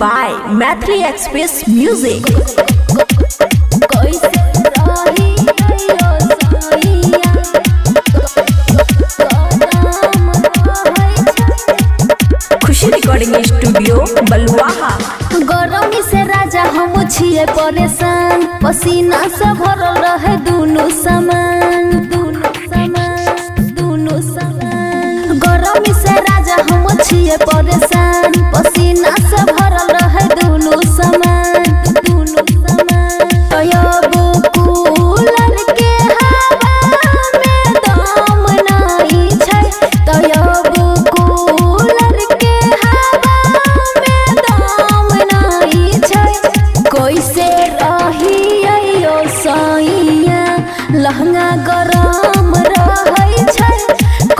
by Maithili Express Music. Khushi recording studio Baluaha. गरमी से राजा हम छिए परेशान, पसीना से भरल रहे दुनु समान। गरमी से राजा हम छिए परेशान, पसीना से भरल रहे दुनु समान। अब कूलर के हवा में दम नहीं छै, अब कूलर के हवा में दम नहीं छै। कैसे रहियो सैया लहंगा गरम रहै छै,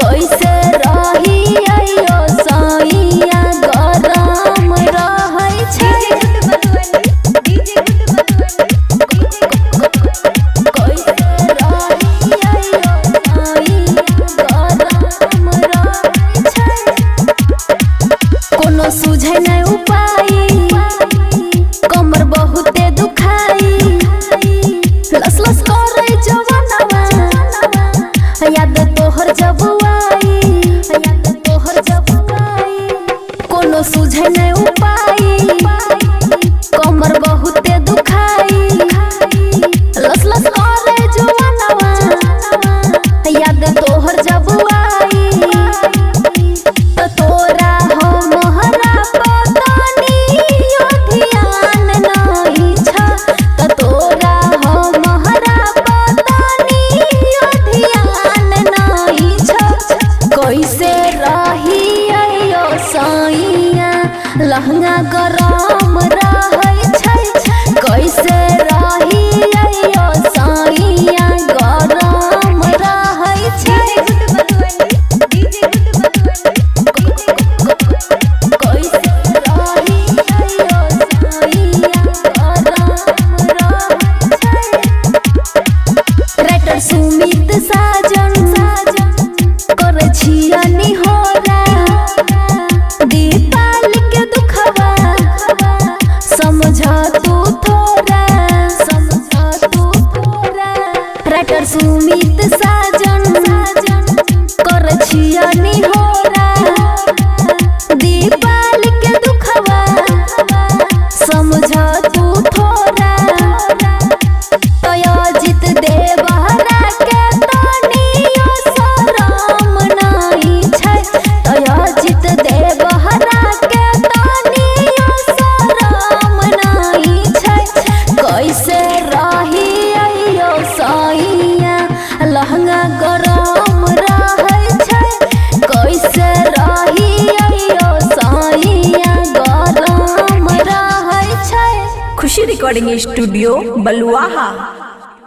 कैसे रहियो सैया गरम रहै छै। कोनो सुझे नहीं उपाय, कमर बहुते दुखाई, लस लस करे जवानवा, याद तोहर जब आई। कोनो सुझे नहीं उपाय, कमर बहुते दुखाई, लस लस करे जवानवा, याद तोहर जब आई। तोरा हो मोहरा पतनियो ध्यान नहीं छ, तोरा हो मोहरा पतनियो ध्यान नहीं छ। कैसे रहियो सैया लहंगा गरम रहै छै, कैसे रहियो सैया गरम रहै छै। राइटर सुमित साजन करे छिया निहोरा, दीपाल के दुखवा समझ तू थोड़ा। राइटर सुमित साजन करे छिया निहोरा, दीपाल के दुखवा समझ तू थोड़ा। जित देवहरा के तनियो शरम नहीं छै, जित देवहरा के तनियो शरम नहीं छै। कैसे रहियो सैया लहंगा गरम रहै छै, कैसे रहियो सैया गरम रहै छै। खुशी रिकॉर्डिंग स्टूडियो बलुआहा।